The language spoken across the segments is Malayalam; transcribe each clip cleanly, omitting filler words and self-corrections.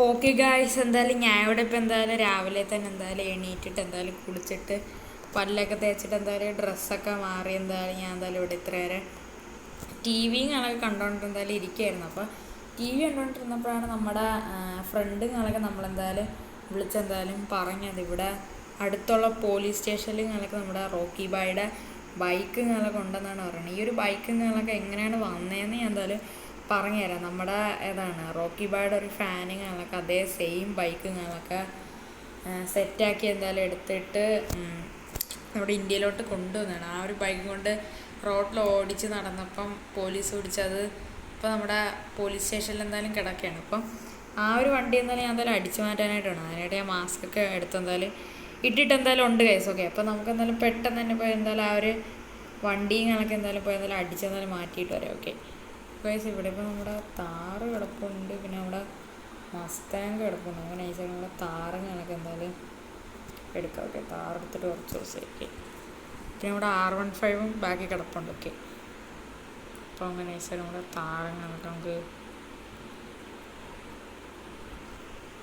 ഓക്കെ ഗായ്സ്, എന്തായാലും ഞാൻ ഇവിടെ ഇപ്പം എന്തായാലും രാവിലെ തന്നെ എന്തായാലും എണീറ്റിട്ട് എന്തായാലും കുളിച്ചിട്ട് പല്ലൊക്കെ തേച്ചിട്ട് എന്തായാലും ഡ്രസ്സൊക്കെ മാറി എന്തായാലും ഞാൻ എന്തായാലും ഇവിടെ ഇത്ര നേരം ടി വിയും ഞങ്ങളൊക്കെ കണ്ടുകൊണ്ട് എന്തായാലും ഇരിക്കുകയായിരുന്നു. അപ്പോൾ ടി വി കണ്ടുകൊണ്ടിരുന്നപ്പോഴാണ് നമ്മുടെ ഫ്രണ്ടുകളൊക്കെ നമ്മളെന്തായാലും വിളിച്ചെന്തായാലും പറഞ്ഞത് ഇവിടെ അടുത്തുള്ള പോലീസ് സ്റ്റേഷനിൽ ഞങ്ങൾക്ക് നമ്മുടെ റോക്കി ബായുടെ ബൈക്ക് ഞങ്ങളൊക്കെ ഉണ്ടെന്നാണ് പറയുന്നത്. ഈ ഒരു ബൈക്ക് ഞങ്ങളൊക്കെ എങ്ങനെയാണ് വന്നതെന്ന് ഞാൻ എന്തായാലും പറഞ്ഞുതരാം. നമ്മുടെ ഏതാണ് റോക്കി ബായുടെ ഒരു ഫാനുകളൊക്കെ അതേ സെയിം ബൈക്കുകളൊക്കെ സെറ്റാക്കി എന്തായാലും എടുത്തിട്ട് നമ്മുടെ ഇന്ത്യയിലോട്ട് കൊണ്ടുവന്നതാണ്. ആ ഒരു ബൈക്ക് കൊണ്ട് റോഡിൽ ഓടിച്ച് നടന്നപ്പം പോലീസ് പിടിച്ചത് ഇപ്പോൾ നമ്മുടെ പോലീസ് സ്റ്റേഷനിൽ എന്തായാലും കിടക്കുകയാണ്. അപ്പം ആ ഒരു വണ്ടി എന്തായാലും ഞാൻ എന്തായാലും അടിച്ചു മാറ്റാനായിട്ടാണ്. അതിനായിട്ട് ഞാൻ മാസ്കൊക്കെ എടുത്ത് എന്തായാലും ഇട്ടിട്ട് എന്തായാലും ഉണ്ട് കേസ്. ഓക്കെ, അപ്പോൾ നമുക്ക് എന്തായാലും പെട്ടെന്ന് തന്നെ പോയി എന്തായാലും ആ ഒരു വണ്ടിയും കണക്ക് എന്തായാലും പോയി എന്തായാലും അടിച്ചെന്തായാലും മാറ്റിയിട്ട് വരാം. ഓക്കെ ഗൈസ്, ഇവിടെ ഇപ്പോൾ നമ്മുടെ താറ് കിടപ്പുണ്ട്, പിന്നെ അവിടെ മസ്താങ് കിടപ്പുണ്ട്. അങ്ങനെ നൈസായിട്ട് നമ്മുടെ താറ് കണക്ക് എന്തായാലും എടുക്കാം. ഓക്കെ, താറെടുത്തിട്ട് കുറച്ച് ദിവസമൊക്കെ പിന്നെ ഇവിടെ R15 ബാക്കി കിടപ്പുണ്ട്. ഓക്കെ, അപ്പോൾ അങ്ങനെ നൈസായിട്ട് നമ്മുടെ താറ് കണക്ക് നമുക്ക്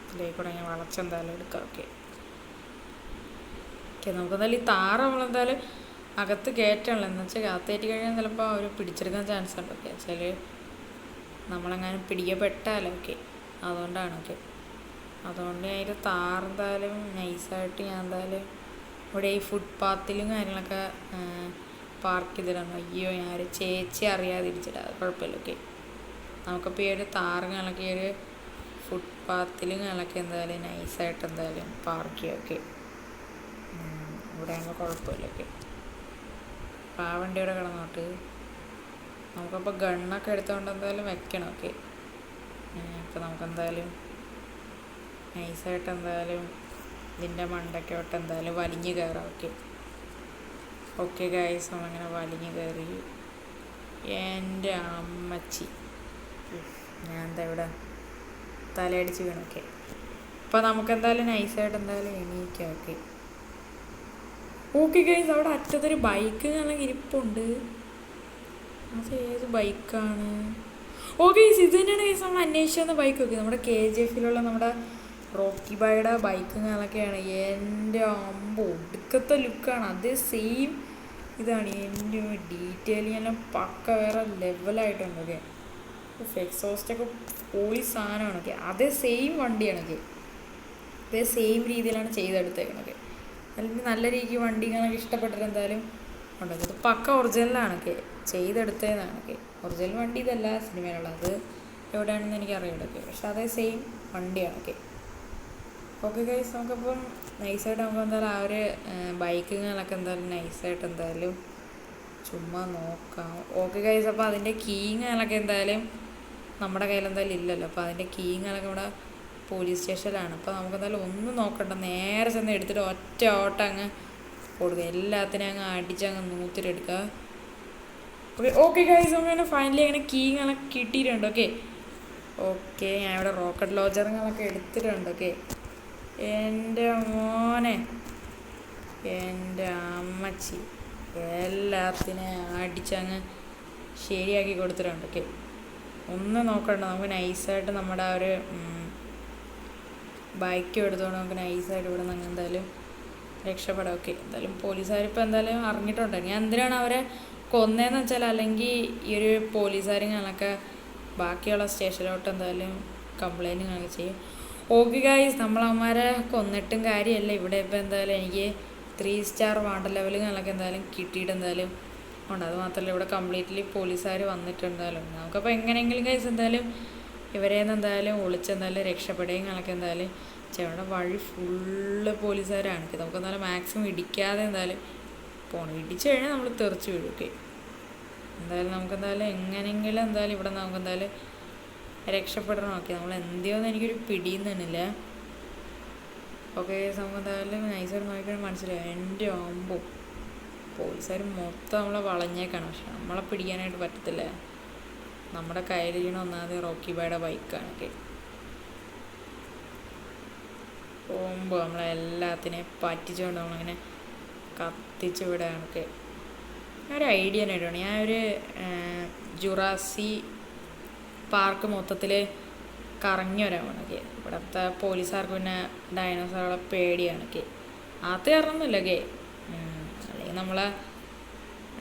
ഇതിലേക്ക് കൂടെ ഞാൻ വളച്ചെന്തായാലും എടുക്കാം. ഓക്കെ ഓക്കെ, നമുക്കെന്തായാലും ഈ താറ് നമ്മളെന്തായാലും അകത്ത് കയറ്റണല്ലോ. എന്ന് വെച്ചാൽ അകത്തേറ്റി കഴിഞ്ഞാൽ ചിലപ്പോൾ അവർ പിടിച്ചെടുക്കാൻ ചാൻസ് ഉണ്ട്. ഓക്കെ, വെച്ചാൽ നമ്മളെങ്ങാനും പിടിക്കപ്പെട്ടാലോ. ഓക്കെ, അതുകൊണ്ടാണ്. ഓക്കെ, അതുകൊണ്ട് ഞാൻ ഇത് താറെന്തായാലും നൈസായിട്ട് ഞാൻ എന്തായാലും ഇവിടെ ഈ ഫുട്പാത്തിലും കാര്യങ്ങളൊക്കെ പാർക്ക് ചെയ്തിടാను. അയ്യോ, ഞാനൊരു ചേച്ചി അറിയാതിരിച്ചിട്ട് അത് കുഴപ്പമില്ല. ഓക്കെ, നമുക്കിപ്പോൾ ഈ ഒരു താറുകളൊക്കെ ഈ ഒരു ഫുട്പാത്തിലും കാര്യങ്ങളൊക്കെ എന്തായാലും നൈസായിട്ട് എന്തായാലും പാർക്ക് ചെയ്യാം. ഓക്കെ, ഇവിടെ ആകുമ്പോൾ കുഴപ്പമില്ല. ഓക്കെ, അപ്പോൾ ആ വണ്ടി ഇവിടെ കിടന്നോട്ട് നമുക്കപ്പോൾ ഗണ്ണൊക്കെ എടുത്തുകൊണ്ട് എന്തായാലും വെക്കണം. ഓക്കെ, ഇപ്പോൾ നമുക്കെന്തായാലും നൈസായിട്ട് എന്തായാലും ഇതിൻ്റെ മണ്ടയ്ക്കോട്ട് എന്തായാലും വലിഞ്ഞ് കയറാം. ഓക്കെ ഓക്കെ ഗൈസ്, നമ്മളങ്ങനെ വലിഞ്ഞ് കയറി. എൻ്റെ അമ്മച്ചി, ഞാൻ എന്താ ഇവിടെ തലയടിച്ച് വീണു. ഓക്കെ, അപ്പോൾ നമുക്കെന്തായാലും നൈസായിട്ട് എന്തായാലും എണീക്കാം. ഓക്കെ ഓക്കെ ഗൈസ്, അവിടെ അറ്റത്തൊരു ബൈക്ക് നല്ല ഇരിപ്പുണ്ട്. അത് ഏത് ബൈക്കാണ്? ഓക്കെ ഗൈസ്, ഇത് തന്നെയാണ് ഗൈസ് നമ്മൾ അന്വേഷിച്ചു വന്ന ബൈക്ക്. ഓക്കെ, നമ്മുടെ KGF-ലുള്ള നമ്മുടെ റോക്കി ബായുടെ ബൈക്കുകളൊക്കെയാണ്. എൻ്റെ അമ്പ ഒടുക്കത്തെ ലുക്കാണ്. അതേ സെയിം ഇതാണ്. എൻ്റെ ഡീറ്റെയിലിംഗ് എല്ലാം പക്ക വേറെ ലെവലായിട്ടുണ്ട്. ഓക്കെ, എക്സോസ്റ്റൊക്കെ പോയി സാധനമാണ്. ഓക്കെ, അതേ സെയിം വണ്ടിയാണ്. ഓക്കെ, അതേ സെയിം രീതിയിലാണ് ചെയ്തെടുത്തേക്കുന്നത്. അല്ലെങ്കിൽ നല്ല രീതിക്ക് വണ്ടികളൊക്കെ ഇഷ്ടപ്പെട്ടിട്ട് എന്തായാലും ഉണ്ട്. ഇത് പക്ക ഒറിജിനലാണ്. ഓക്കെ, ചെയ്തെടുത്തതാണ്. ഓക്കെ, ഒറിജിനൽ വണ്ടി ഇതല്ല സിനിമയിലുള്ളത്. അത് എവിടെയാണെന്ന് എനിക്കറിയില്ല. ഓക്കെ, പക്ഷെ അതേ സെയിം വണ്ടിയാണ്. ഓക്കെ ഓക്കെ ഗൈസ്, നമുക്കപ്പം നൈസായിട്ട് നമുക്ക് എന്തായാലും ആ ഒരു ബൈക്കുകളൊക്കെ എന്തായാലും നൈസായിട്ട് എന്തായാലും ചുമ്മാ നോക്കാം. ഓക്കെ ഗൈസ്, അപ്പോൾ അതിൻ്റെ കീങ്ങളൊക്കെ എന്തായാലും നമ്മുടെ കയ്യിൽ എന്തായാലും ഇല്ലല്ലോ. അപ്പോൾ അതിൻ്റെ കീങ്ങളൊക്കെ ഇവിടെ പോലീസ് സ്റ്റേഷനിലാണ്. അപ്പോൾ നമുക്ക് എന്തായാലും ഒന്നും നോക്കണ്ട, നേരെ ചെന്ന് എടുത്തിട്ട് ഒറ്റ ഓട്ടം അങ്ങ് കൊടുക്കുക. എല്ലാത്തിനും അങ്ങ് അടിച്ചങ്ങ് നൂത്തിട്ടെടുക്കുക. ഓക്കെ ഓക്കെ ഗൈസ്, നമുക്ക് ഫൈനലി അങ്ങനെ കീങ്ങളൊക്കെ കിട്ടിയിട്ടുണ്ട്. ഓക്കെ ഓക്കെ, ഞാൻ ഇവിടെ റോക്കറ്റ് ലോഞ്ചറുകളൊക്കെ എടുത്തിട്ടുണ്ട്. ഓക്കെ, എൻ്റെ മോനെ, എൻ്റെ അമ്മച്ചി, എല്ലാത്തിനെയും അടിച്ചങ്ങ് ശരിയാക്കി കൊടുത്തിട്ടുണ്ട്. ഓക്കെ, ഒന്നും നോക്കണ്ട, നമുക്ക് നൈസായിട്ട് നമ്മുടെ ആ ഒരു ബൈക്ക് എടുത്തുകൊണ്ട് നമുക്ക് നൈസായിട്ട് ഇവിടെ നിന്ന് എന്തായാലും രക്ഷപ്പെടാം. ഓക്കെ, എന്തായാലും പോലീസുകാരിപ്പോൾ എന്തായാലും അറിഞ്ഞിട്ടുണ്ട് ഞാൻ എന്തിനാണ് അവരെ കൊന്നതെന്ന് വെച്ചാൽ, അല്ലെങ്കിൽ ഈ ഒരു പോലീസുകാരികളൊക്കെ ബാക്കിയുള്ള സ്റ്റേഷനിലോട്ട് എന്തായാലും കംപ്ലൈൻറ്റുകളൊക്കെ ചെയ്യും. ഓക്കെ ഗൈസ്, നമ്മളവന്മാരെ കൊന്നിട്ടും കാര്യമല്ല. ഇവിടെ ഇപ്പോൾ എന്തായാലും എനിക്ക് 3 സ്റ്റാർ വാണ്ടർ ലെവലുകളൊക്കെ എന്തായാലും കിട്ടിയിട്ട് എന്തായാലും ഉണ്ട്. അത് മാത്രമല്ല ഇവിടെ കംപ്ലീറ്റ്ലി പോലീസുകാർ വന്നിട്ടുണ്ടായാലും നമുക്കപ്പോൾ എങ്ങനെയെങ്കിലും ഗൈസ് എന്തായാലും ഇവരെ നിന്ന് എന്തായാലും ഒളിച്ചെന്തായാലും രക്ഷപ്പെടുകയും കണക്ക് എന്തായാലും ഇവിടെ വഴി ഫുള്ള് പോലീസുകാരാണ്. നമുക്ക് എന്തായാലും മാക്സിമം ഇടിക്കാതെ എന്തായാലും പോകണം. ഇടിച്ചു കഴിഞ്ഞാൽ നമ്മൾ തെറിച്ച് വീഴും. ഓക്കെ, എന്തായാലും നമുക്കെന്തായാലും എങ്ങനെയെങ്കിലും എന്തായാലും ഇവിടെ നമുക്ക് എന്തായാലും രക്ഷപ്പെടണം. ഓക്കെ, നമ്മൾ എന്തിയോന്ന് എനിക്കൊരു പിടിയുന്നില്ല. ഓക്കെ, നമുക്ക് എന്തായാലും നൈസായിട്ട് നോക്കിയാൽ മനസ്സിലാവും. എൻ്റെ ആകുമ്പോൾ പോലീസുകാർ മൊത്തം നമ്മളെ വളഞ്ഞേക്കാണ്. പക്ഷെ നമ്മളെ പിടിക്കാനായിട്ട് പറ്റത്തില്ല. നമ്മുടെ കയ്യിലിരിക്കണ ഒന്നാമത് റോക്കി ബായുടെ ബൈക്കാണ്. ഓക്കെ, പോകുമ്പോൾ നമ്മളെല്ലാത്തിനെയും പറ്റിച്ചുകൊണ്ട് നമ്മളിങ്ങനെ കത്തിച്ച് വിടുകയാണ്. ഓക്കെ, ഒരു ഐഡിയ നേടുകയാണ്. ഞാനൊരു ജുറാസി പാർക്ക് മൊത്തത്തിൽ കറങ്ങി വരാമൊക്കെ. ഇവിടുത്തെ പോലീസുകാർക്ക് പിന്നെ ഡൈനോസറുകളെ പേടിയാണൊക്കെ. അത് കാരണമൊന്നുമില്ലൊക്കെ, അല്ലെങ്കിൽ നമ്മളെ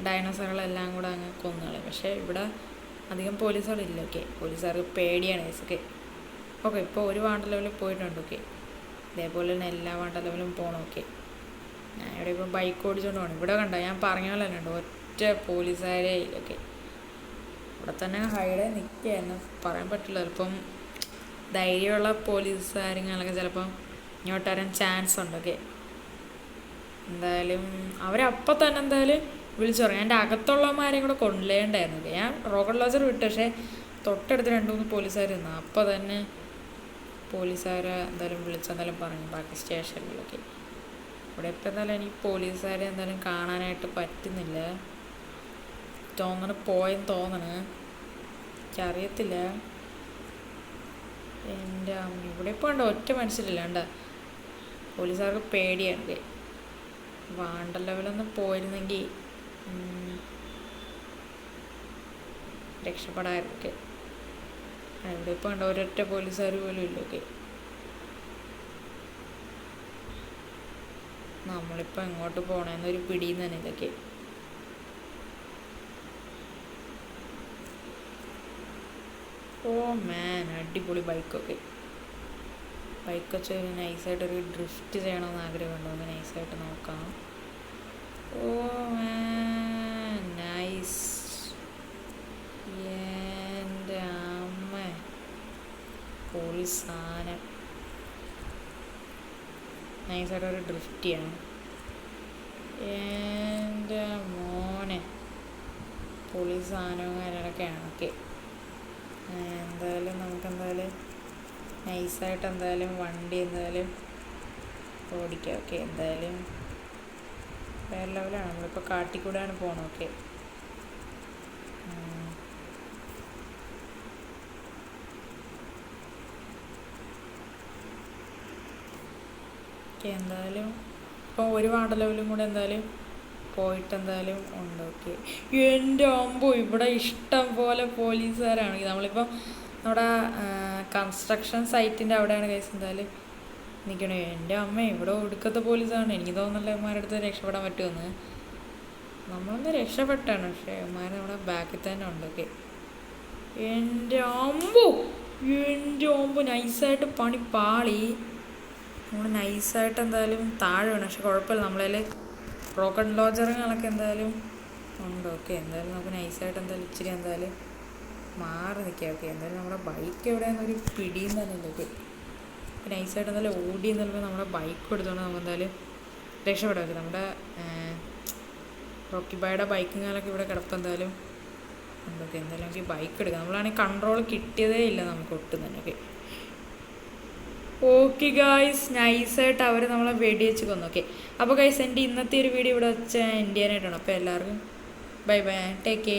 ഡൈനോസറുകളെല്ലാം കൂടെ അങ്ങ് കൊന്നുകളയും. പക്ഷേ ഇവിടെ അധികം പോലീസുകളില്ലൊക്കെ, പോലീസുകാർക്ക് പേടിയാണ് കേസൊക്കെ. ഓക്കെ, ഇപ്പോൾ ഒരു വാണ്ടർ ലെവലിൽ പോയിട്ടുണ്ട്. ഓക്കെ, ഇതേപോലെ തന്നെ എല്ലാ വാണ്ടർ ലെവലും പോകണമൊക്കെ. ഞാൻ ഇവിടെ ഇപ്പോൾ ബൈക്ക് ഓടിച്ചുകൊണ്ട് പോകണം. ഇവിടെ കണ്ടോ, ഞാൻ പറഞ്ഞ പോലെ തന്നെ ഉണ്ട്, ഒറ്റ പോലീസുകാരേ ഇല്ലൊക്കെ. ഇവിടെ തന്നെ ഹൈഡേ നിൽക്കുകയായിരുന്നു, പറയാൻ പറ്റില്ല. ചിലപ്പം ധൈര്യമുള്ള പോലീസുകാരങ്ങളൊക്കെ ചിലപ്പം ഇങ്ങോട്ട് വരാൻ ചാൻസ് ഉണ്ടൊക്കെ. എന്തായാലും അവരപ്പം തന്നെ എന്തായാലും വിളിച്ചു പറഞ്ഞു. എൻ്റെ അകത്തുള്ളമാരെയും കൂടെ കൊണ്ടുപോകേണ്ടായിരുന്നു. ഞാൻ റോക്കറ്റ് ലോഞ്ചർ വിട്ടു, പക്ഷേ തൊട്ടടുത്ത് 2-3 പോലീസുകാർ നിന്നു. അപ്പോൾ തന്നെ പോലീസുകാരെ എന്തായാലും വിളിച്ചെന്തായാലും പറഞ്ഞു ബാക്കി സ്റ്റേഷനിലൊക്കെ. ഇവിടെ ഇപ്പം എന്തായാലും എനിക്ക് പോലീസുകാരെ എന്തായാലും കാണാനായിട്ട് പറ്റുന്നില്ല. പോയെന്ന് തോന്നണ്, എനിക്കറിയത്തില്ല. എൻ്റെ അമ്മ, ഇവിടെ ഇപ്പോൾ ഉണ്ടോ ഒറ്റ മനസ്സിലില്ല. കണ്ട പോലീസുകാർക്ക് പേടിയാണ്. വാണ്ടർ ലെവലൊന്നും പോയിരുന്നെങ്കിൽ രക്ഷപ്പെടാനൊക്കെ. ഇവിടെ ഇപ്പോൾ ഉണ്ടോ ഒരൊറ്റ പോലീസുകാർ പോലും ഇല്ലൊക്കെ. നമ്മളിപ്പോൾ എങ്ങോട്ട് പോകണമെന്നൊരു പിടിയും തന്നെ ഇതൊക്കെ. ഓ മാൻ, അടിപൊളി ബൈക്കൊക്കെ. ബൈക്ക് വെച്ച് നൈസായിട്ടൊരു ഡ്രിഫ്റ്റ് ചെയ്യണമെന്ന് ആഗ്രഹമുണ്ടോ? ഒന്ന് നൈസായിട്ട് നോക്കാം. ഓ മാൻ, നൈസ്. എൻ്റെ അമ്മ, പൊളി സാധനം. നൈസായിട്ടൊരു ഡ്രിഫ്റ്റ് ചെയ്യണം. എൻ്റെ മോനെ, പൊളി സാധനവും കാര്യങ്ങളൊക്കെയാണ്. ഓക്കെ, എന്തായാലും നമുക്കെന്തായാലും നൈസായിട്ട് എന്തായാലും വണ്ടി എന്തായാലും ഓടിക്കാം. ഓക്കെ, എന്തായാലും വേറെ ലെവലാണ്. നമ്മളിപ്പോൾ കാട്ടിക്കൂടെയാണ് പോകണം. ഓക്കെ, എന്തായാലും ഇപ്പോൾ ഒരു വാണ്ടർ ലെവലും കൂടെ എന്തായാലും പോയിട്ട് എന്തായാലും ഉണ്ട്. ഓക്കെ, എൻ്റെ അമ്പോ, ഇവിടെ ഇഷ്ടം പോലെ പോലീസുകാരാണ്. നമ്മളിപ്പോൾ നമ്മുടെ കൺസ്ട്രക്ഷൻ സൈറ്റിൻ്റെ അവിടെയാണ് കേസ് എന്തായാലും നിൽക്കണേ. എൻ്റെ അമ്മ, ഇവിടെ ഒടുക്കത്തെ പോലീസാണ്. എനിക്ക് തോന്നുന്നില്ല ഇവന്മാരുടെ അടുത്ത് രക്ഷപ്പെടാൻ പറ്റുമെന്ന്. നമ്മളൊന്ന് രക്ഷപ്പെട്ടാണ്, പക്ഷേ ഇവന്മാർ നമ്മുടെ ബാക്കിൽ തന്നെ ഉണ്ട്. ഓക്കെ, എൻ്റെ അമ്പോ, നൈസായിട്ട് പണി പാളി. നമ്മൾ നൈസായിട്ട് എന്തായാലും താഴെ വേണം, പക്ഷെ കുഴപ്പമില്ല, നമ്മളതിൽ റോക്കറ്റ് ലോഞ്ചറുകളൊക്കെ എന്തായാലും ഉണ്ട്. ഓക്കെ, എന്തായാലും നമുക്ക് നൈസായിട്ട് എന്തായാലും ഇച്ചിരി എന്തായാലും മാറി നിൽക്കാം. ഓക്കെ, എന്തായാലും നമ്മുടെ ബൈക്ക് എവിടെയാണെന്നൊരു പിടിയും തന്നെ ഇല്ല. ഓക്കെ, നൈസായിട്ട് എന്തായാലും ഓടി എന്തായാലും നമ്മുടെ ബൈക്ക് എടുത്തോണ്ട് നമുക്ക് എന്തായാലും രക്ഷപ്പെടാം. ഓക്കെ, നമ്മുടെ റോക്കി ബായുടെ ബൈക്കിങ്ങാലൊക്കെ ഇവിടെ കിടപ്പം എന്തായാലും ഉണ്ട്. ഓക്കെ, എന്തായാലും നമുക്ക് ബൈക്ക് എടുക്കാം. നമ്മളാണെങ്കിൽ കൺട്രോൾ കിട്ടിയതേ ഇല്ല നമുക്ക് ഒട്ടും തന്നെ. ഓക്കെ, ഓക്കെ ഗായ്സ്, നൈസായിട്ട് അവർ നമ്മളെ വെടിവെച്ച് കൊന്നു. ഓക്കെ, അപ്പോൾ ഗൈസ്, എൻ്റെ ഇന്നത്തെ ഒരു വീഡിയോ ഇവിടെ വെച്ച് എൻ്റെ ചെയ്യാനായിട്ടാണ്. അപ്പോൾ എല്ലാവർക്കും ബൈ ബൈ, ടേക്ക് കെയർ.